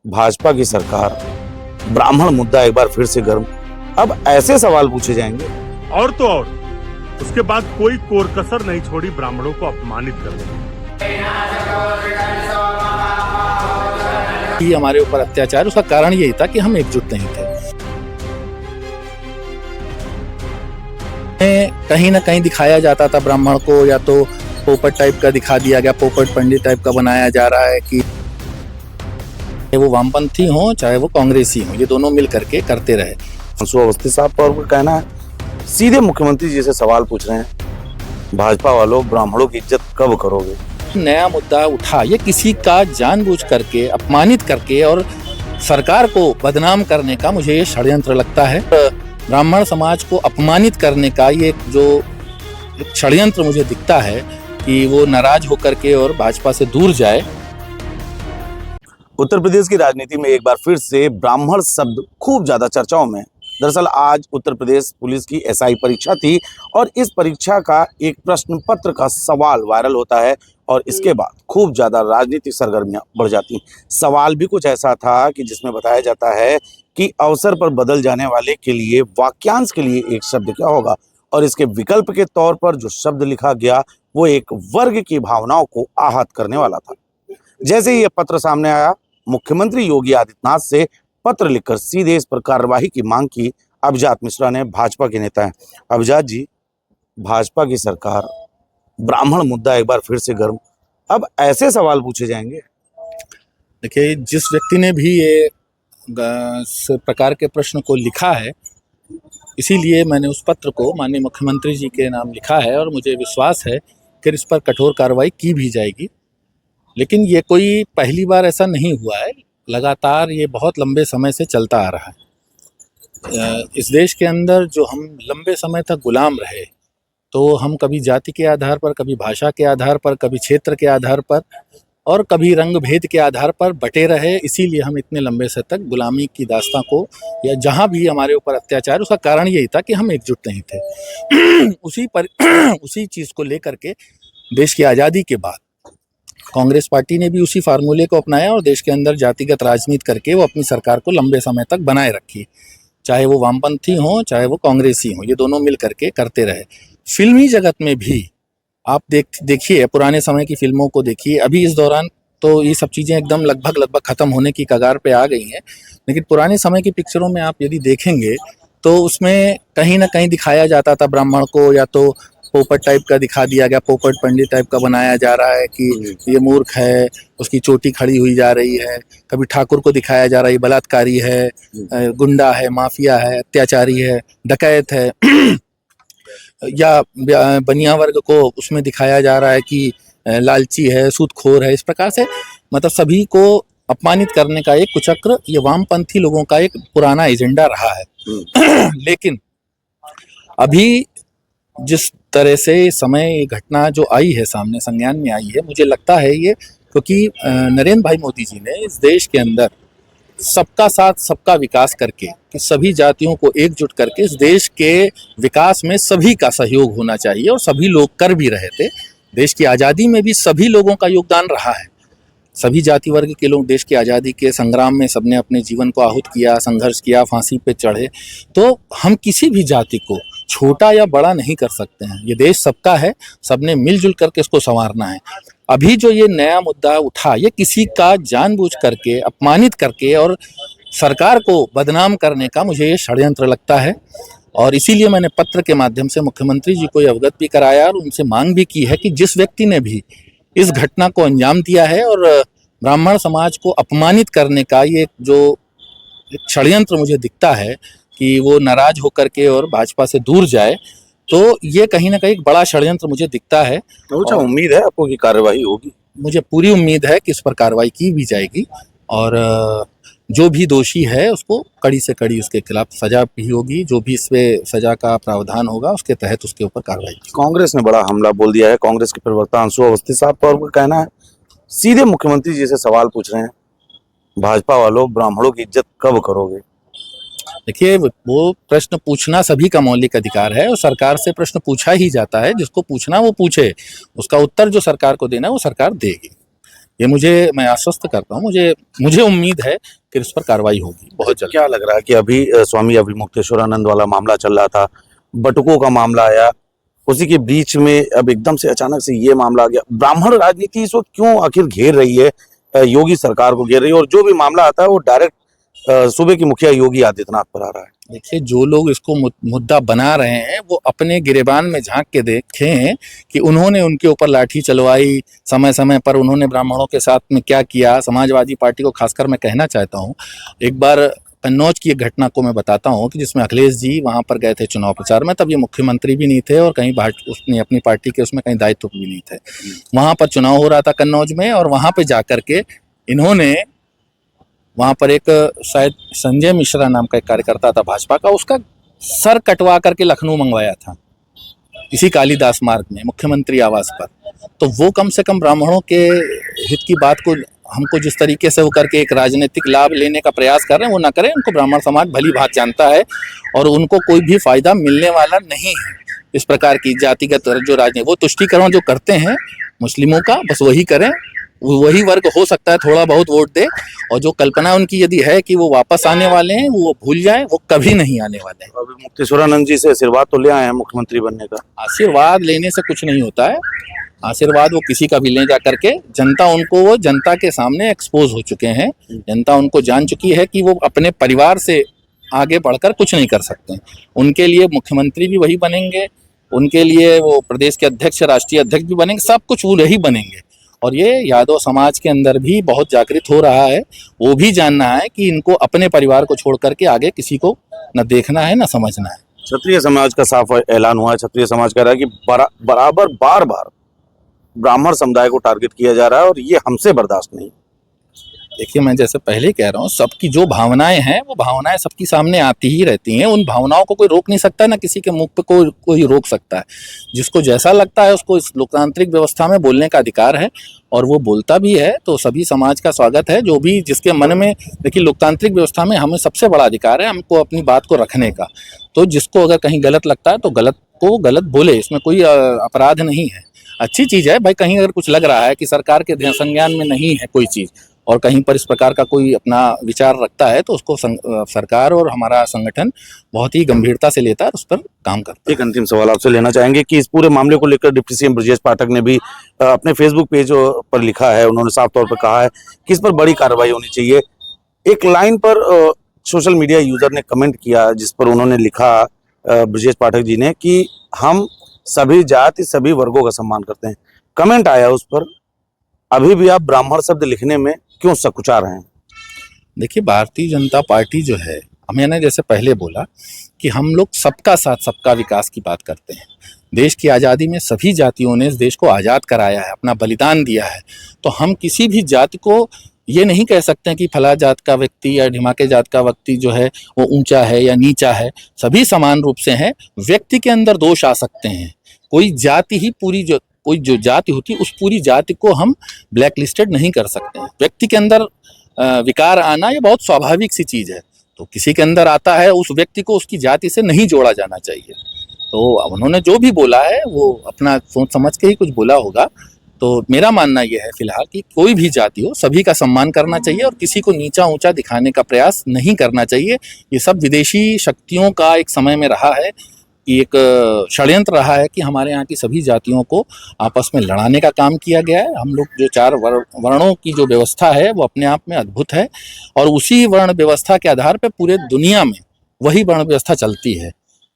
भाजपा की सरकार, ब्राह्मण मुद्दा एक बार फिर से गर्म। अब ऐसे सवाल पूछे जाएंगे। और तो और उसके बाद कोई कोर कसर नहीं छोड़ी ब्राह्मणों को अपमानित करने। कि हमारे ऊपर अत्याचार, उसका कारण यही था कि हम एकजुट नहीं थे। कहीं ना कहीं दिखाया जाता था ब्राह्मण को, या तो पोपट टाइप का दिखा दिया गया, पोपट पंडित टाइप का बनाया जा रहा है कि वो वामपंथी हो चाहे वो कांग्रेसी हो, ये दोनों मिल करके करते रहे। अवस्थी साहब का कहना है, सीधे मुख्यमंत्री जी से सवाल पूछ रहे हैं, भाजपा वालों ब्राह्मणों की इज्जत कब करोगे? नया मुद्दा उठा, ये किसी का जानबूझ करके अपमानित करके और सरकार को बदनाम करने का मुझे ये षड्यंत्र लगता है। ब्राह्मण समाज को अपमानित करने का ये जो षड्यंत्र मुझे दिखता है कि वो नाराज होकर के और भाजपा से दूर जाए। उत्तर प्रदेश की राजनीति में एक बार फिर से ब्राह्मण शब्द खूब ज्यादा चर्चाओं में। दरअसल आज उत्तर प्रदेश पुलिस की एसआई परीक्षा थी और इस परीक्षा का एक प्रश्न पत्र का सवाल वायरल होता है और इसके बाद खूब ज्यादा राजनीतिक सरगर्मियां बढ़ जाती। सवाल भी कुछ ऐसा था कि जिसमें बताया जाता है कि अवसर पर बदल जाने वाले के लिए वाक्यांश के लिए एक शब्द क्या होगा, और इसके विकल्प के तौर पर जो शब्द लिखा गया वो एक वर्ग की भावनाओं को आहत करने वाला था। जैसे ही यह पत्र सामने आया, मुख्यमंत्री योगी आदित्यनाथ से पत्र लिखकर सीधे इस पर कार्यवाही की मांग की अभिजात मिश्रा ने, भाजपा के नेता हैं। अभिजात जी, भाजपा की सरकार, ब्राह्मण मुद्दा एक बार फिर से गर्म। अब ऐसे सवाल पूछे जाएंगे। देखिए, जिस व्यक्ति ने भी ये इस प्रकार के प्रश्न को लिखा है, इसीलिए मैंने उस पत्र को माननीय मुख्यमंत्री जी के नाम लिखा है और मुझे विश्वास है कि इस पर कठोर कार्रवाई की भी जाएगी। लेकिन ये कोई पहली बार ऐसा नहीं हुआ है, लगातार ये बहुत लंबे समय से चलता आ रहा है। इस देश के अंदर जो हम लंबे समय तक गुलाम रहे, तो हम कभी जाति के आधार पर, कभी भाषा के आधार पर, कभी क्षेत्र के आधार पर और कभी रंग भेद के आधार पर बटे रहे। इसीलिए हम इतने लंबे समय तक गुलामी की दास्तां को, या जहाँ भी हमारे ऊपर अत्याचार, उसका कारण यही था कि हम एकजुट नहीं थे। उसी चीज़ को लेकर के देश की आज़ादी के बाद कांग्रेस पार्टी ने भी उसी फार्मूले को अपनाया और देश के अंदर जातिगत राजनीति करके वो अपनी सरकार को लंबे समय तक बनाए रखी। चाहे वो वामपंथी हों चाहे वो कांग्रेसी हों, ये दोनों मिल करके करते रहे। फिल्मी जगत में भी आप देखिए, पुराने समय की फिल्मों को देखिए। अभी इस दौरान तो ये सब चीज़ें एकदम लगभग ख़त्म होने की कगार पे आ गई हैं, लेकिन पुराने समय की पिक्चरों में आप यदि देखेंगे तो उसमें कहीं ना कहीं दिखाया जाता था ब्राह्मण को, या तो पोपट टाइप का दिखा दिया गया, पोपट पंडित टाइप का बनाया जा रहा है कि ये मूर्ख है, उसकी चोटी खड़ी हुई जा रही है। कभी ठाकुर को दिखाया जा रहा है बलात्कारी है, गुंडा है, माफिया है, अत्याचारी है, डकैत है। या बनिया वर्ग को उसमें दिखाया जा रहा है कि लालची है, सूदखोर है। इस प्रकार से मतलब सभी को अपमानित करने का एक कुचक्र ये वामपंथी लोगों का एक पुराना एजेंडा रहा है। लेकिन अभी जिस तरह से समय घटना जो आई है सामने, संज्ञान में आई है, मुझे लगता है ये क्योंकि नरेंद्र भाई मोदी जी ने इस देश के अंदर सबका साथ सबका विकास करके, कि सभी जातियों को एकजुट करके इस देश के विकास में सभी का सहयोग होना चाहिए, और सभी लोग कर भी रहे थे। देश की आज़ादी में भी सभी लोगों का योगदान रहा है। सभी जाति वर्ग के लोग देश की आज़ादी के संग्राम में सबने अपने जीवन को आहूत किया, संघर्ष किया, फांसी पे चढ़े। तो हम किसी भी जाति को छोटा या बड़ा नहीं कर सकते हैं। ये देश सबका है, सबने मिलजुल करके इसको संवारना है। अभी जो ये नया मुद्दा उठा, ये किसी का जानबूझ करके अपमानित करके और सरकार को बदनाम करने का मुझे ये षड्यंत्र लगता है। और इसीलिए मैंने पत्र के माध्यम से मुख्यमंत्री जी को अवगत भी कराया और उनसे मांग भी की है कि जिस व्यक्ति ने भी इस घटना को अंजाम दिया है और ब्राह्मण समाज को अपमानित करने का ये जो षड्यंत्र मुझे दिखता है कि वो नाराज होकर के और भाजपा से दूर जाए, तो ये कहीं ना कहीं एक बड़ा षड्यंत्र मुझे दिखता है। अच्छा, उम्मीद है आपको कि कार्रवाई होगी? मुझे पूरी उम्मीद है कि इस पर कार्रवाई की भी जाएगी और जो भी दोषी है उसको कड़ी से कड़ी उसके खिलाफ सजा भी होगी। जो भी इस पे सजा का प्रावधान होगा उसके तहत उसके ऊपर कार्रवाई। कांग्रेस ने बड़ा हमला बोल दिया है। कांग्रेस के प्रवक्ता अंशु अवस्थी साहब का कहना है, सीधे मुख्यमंत्री जी से सवाल पूछ रहे हैं, भाजपा वालों ब्राह्मणों की इज्जत कब करोगे? देखिए, वो प्रश्न पूछना सभी का मौलिक अधिकार है और सरकार से प्रश्न पूछा ही जाता है। जिसको पूछना वो पूछे, उसका उत्तर जो सरकार को देना है वो सरकार देगी। ये मैं आश्वस्त करता हूँ, मुझे उम्मीद है कि इस पर कार्रवाई होगी बहुत जल्द। क्या लग रहा है कि अभी स्वामी अभिमुक्तेश्वरानंद वाला मामला चल रहा था, बटुकों का मामला आया, उसी के बीच में अब एकदम से अचानक से ये मामला आ गया। ब्राह्मण राजनीति इस वक्त क्यों आखिर घेर रही है, योगी सरकार को घेर रही है, और जो भी मामला आता है वो डायरेक्ट सूबे के मुखिया योगी आदित्यनाथ पर आ रहा है। देखिए, जो लोग इसको मुद्दा बना रहे हैं वो अपने गिरेबान में झांक के देखें कि उन्होंने उनके ऊपर लाठी चलवाई, समय समय पर उन्होंने ब्राह्मणों के साथ में क्या किया। समाजवादी पार्टी को खासकर मैं कहना चाहता हूँ, एक बार कन्नौज की एक घटना को मैं बताता हूँ कि जिसमें अखिलेश जी वहाँ पर गए थे चुनाव प्रचार में, तब ये मुख्यमंत्री भी नहीं थे और कहीं उसने अपनी पार्टी के उसमें कहीं दायित्व भी नहीं थे। वहाँ पर चुनाव हो रहा था कन्नौज में, और वहाँ पर जा करके इन्होंने वहाँ पर एक शायद संजय मिश्रा नाम का एक कार्यकर्ता था भाजपा का, उसका सर कटवा करके लखनऊ मंगवाया था इसी कालीदास मार्ग में मुख्यमंत्री आवास पर। तो वो कम से कम ब्राह्मणों के हित की बात को हमको जिस तरीके से वो करके एक राजनीतिक लाभ लेने का प्रयास कर रहे हैं वो ना करें। उनको ब्राह्मण समाज भली भांति जानता है और उनको कोई भी फायदा मिलने वाला नहीं है इस प्रकार की जातिगत जो राजनीति, वो तुष्टीकरण जो करते हैं मुस्लिमों का, बस वही करें। वही वर्ग हो सकता है थोड़ा बहुत वोट दे, और जो कल्पना उनकी यदि है कि वो वापस आने वाले हैं वो भूल जाए, वो कभी नहीं आने वाले हैं। अभी मुक्तेश्वरानंद जी से आशीर्वाद तो ले आए हैं मुख्यमंत्री बनने का। आशीर्वाद लेने से कुछ नहीं होता है, आशीर्वाद वो किसी का भी ले जा करके, वो जनता के सामने एक्सपोज हो चुके हैं। जनता उनको जान चुकी है कि वो अपने परिवार से आगे बढ़कर कुछ नहीं कर सकते। उनके लिए मुख्यमंत्री भी वही बनेंगे, उनके लिए वो प्रदेश के अध्यक्ष, राष्ट्रीय अध्यक्ष भी बनेंगे, सब कुछ वो ही बनेंगे। और ये यादव समाज के अंदर भी बहुत जागृत हो रहा है। वो भी जानना है कि इनको अपने परिवार को छोड़ करके आगे किसी को न देखना है न समझना है। क्षत्रिय समाज का साफ ऐलान हुआ है। क्षत्रिय समाज कह रहा है कि बराबर बार बार ब्राह्मण समुदाय को टारगेट किया जा रहा है और ये हमसे बर्दाश्त नहीं। देखिए, मैं जैसे पहले कह रहा हूँ, सबकी जो भावनाएं हैं वो भावनाएं सबकी सामने आती ही रहती हैं। उन भावनाओं को कोई रोक नहीं सकता, ना किसी के मुख पे कोई रोक सकता है। जिसको जैसा लगता है उसको इस लोकतांत्रिक व्यवस्था में बोलने का अधिकार है और वो बोलता भी है। तो सभी समाज का स्वागत है, जो भी जिसके मन में, देखिए लोकतांत्रिक व्यवस्था में हमें सबसे बड़ा अधिकार है हमको अपनी बात को रखने का। तो जिसको अगर कहीं गलत लगता है तो गलत को गलत बोले, इसमें कोई अपराध नहीं है। अच्छी चीज़ है भाई, कहीं अगर कुछ लग रहा है कि सरकार के संज्ञान में नहीं है कोई चीज़ और कहीं पर इस प्रकार का कोई अपना विचार रखता है तो उसको सरकार और हमारा संगठन बहुत ही गंभीरता से लेता है, उस पर काम करता है। एक अंतिम सवाल आपसे लेना चाहेंगे कि इस पूरे मामले को लेकर डिप्टी सीएम ब्रजेश पाठक ने भी अपने फेसबुक पेज पर लिखा है। उन्होंने साफ तौर पर कहा है कि इस पर बड़ी कार्रवाई होनी चाहिए। एक लाइन पर सोशल मीडिया यूजर ने कमेंट किया जिस पर उन्होंने लिखा, ब्रजेश पाठक जी ने, कि हम सभी जाति सभी वर्गों का सम्मान करते हैं। कमेंट आया उस पर, अभी भी आप ब्राह्मण शब्द लिखने में क्यों सकुचा रहे हैं? देखिए, भारतीय जनता पार्टी जो है, मैंने जैसे पहले बोला कि हम लोग सबका साथ सबका विकास की बात करते हैं। देश की आज़ादी में सभी जातियों ने इस देश को आज़ाद कराया है, अपना बलिदान दिया है। तो हम किसी भी जाति को ये नहीं कह सकते हैं कि फला जात का व्यक्ति या ढिमाके जात का व्यक्ति जो है वो ऊंचा है या नीचा है। सभी समान रूप से हैं। व्यक्ति के अंदर दोष आ सकते हैं, कोई जाति ही कोई जो जाति होती है उस पूरी जाति को हम ब्लैक लिस्टेड नहीं कर सकते हैं। व्यक्ति के अंदर विकार आना ये बहुत स्वाभाविक सी चीज़ है। तो किसी के अंदर आता है, उस व्यक्ति को उसकी जाति से नहीं जोड़ा जाना चाहिए। तो उन्होंने जो भी बोला है वो अपना सोच समझ के ही कुछ बोला होगा। तो मेरा मानना यह है फिलहाल कि कोई भी जाति हो सभी का सम्मान करना चाहिए और किसी को नीचा ऊंचा दिखाने का प्रयास नहीं करना चाहिए। ये सब विदेशी शक्तियों का एक समय में रहा है, एक षड्यंत्र रहा है कि हमारे यहाँ की सभी जातियों को आपस में लड़ाने का काम किया गया है। हम लोग जो 4 वर्णों की जो व्यवस्था है वो अपने आप में अद्भुत है और उसी वर्ण व्यवस्था के आधार पर पूरे दुनिया में वही वर्ण व्यवस्था चलती है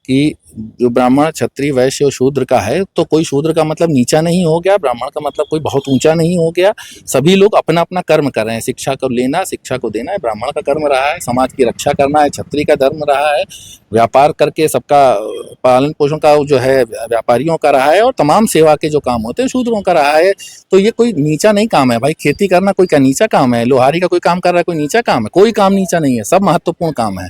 कि जो ब्राह्मण, क्षत्रिय, वैश्य और शूद्र का है, तो कोई शूद्र का मतलब नीचा नहीं हो गया, ब्राह्मण का मतलब कोई बहुत ऊंचा नहीं हो गया। सभी लोग अपना अपना कर्म कर रहे हैं। शिक्षा को लेना, शिक्षा को देना है ब्राह्मण का कर्म रहा है, समाज की रक्षा करना है क्षत्रिय का धर्म रहा है, व्यापार करके सबका पालन पोषण का जो है व्यापारियों का रहा है और तमाम सेवा के जो काम होते हैं शूद्रों का रहा है। तो ये कोई नीचा नहीं काम है भाई। खेती करना कोई क्या नीचा काम है? लोहारी का कोई काम कर रहा है कोई नीचा काम है? कोई काम नीचा नहीं है, सब महत्वपूर्ण काम है।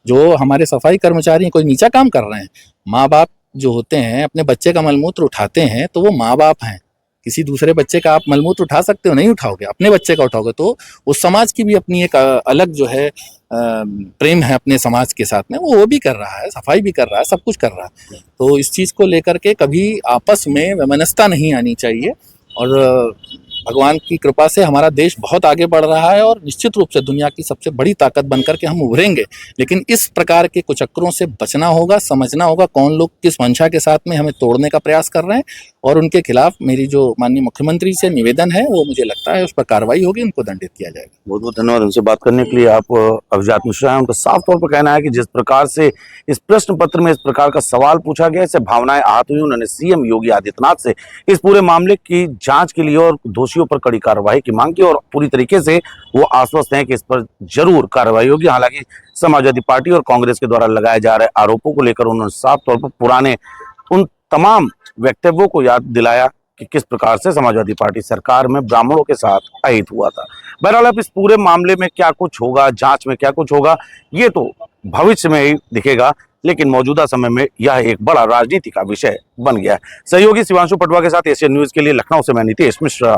जो हमारे सफाई कर्मचारी हैं कोई नीचा काम कर रहे हैं? माँ बाप जो होते हैं अपने बच्चे का मलमूत्र उठाते हैं तो वो माँ बाप हैं। किसी दूसरे बच्चे का आप मलमूत्र उठा सकते हो? नहीं उठाओगे। अपने बच्चे का उठाओगे। तो उस समाज की भी अपनी एक अलग जो है प्रेम है अपने समाज के साथ में, वो भी कर रहा है, सफाई भी कर रहा है, सब कुछ कर रहा है। तो इस चीज़ को लेकर के कभी आपस में वैमनस्यता नहीं आनी चाहिए और भगवान की कृपा से हमारा देश बहुत आगे बढ़ रहा है और निश्चित रूप से दुनिया की सबसे बड़ी ताकत बनकर के हम उभरेंगे। लेकिन इस प्रकार के कुचक्करों से बचना होगा, समझना होगा कौन लोग किस मंशा के साथ में हमें तोड़ने का प्रयास कर रहे हैं, और उनके खिलाफ मेरी जो माननीय मुख्यमंत्री से निवेदन है वो मुझे लगता है उस पर कार्रवाई होगी, उनको दंडित किया जाएगा। बहुत बहुत धन्यवाद उनसे बात करने के लिए। आप अभिजात मिश्रा हैं, उनका साफ तौर पर कहना है कि जिस प्रकार से इस प्रश्न पत्र में इस प्रकार का सवाल पूछा गया, इससे भावनाएं आहत हुई। उन्होंने सीएम योगी आदित्यनाथ से इस पूरे मामले की जांच के लिए और दोषियों पर कड़ी कार्रवाई की मांग की, और पूरी तरीके से वो आश्वस्त हैं कि इस पर जरूर कार्रवाई होगी। हालांकि समाजवादी पार्टी और कांग्रेस के द्वारा लगाए जा रहे आरोपों को लेकर उन्होंने साफ तौर पर पुराने उन तमाम वक्तव्यों को याद दिलाया कि किस प्रकार से समाजवादी पार्टी सरकार में ब्राह्मणों के साथ अहित हुआ था। बहरहाल अब इस पूरे मामले में क्या कुछ होगा, जांच में क्या कुछ होगा, ये तो भविष्य में ही दिखेगा, लेकिन मौजूदा समय में यह एक बड़ा राजनीति का विषय बन गया है। सहयोगी शिवांशु पटवा के साथ एशियन न्यूज के लिए लखनऊ से मैं नितेश मिश्रा।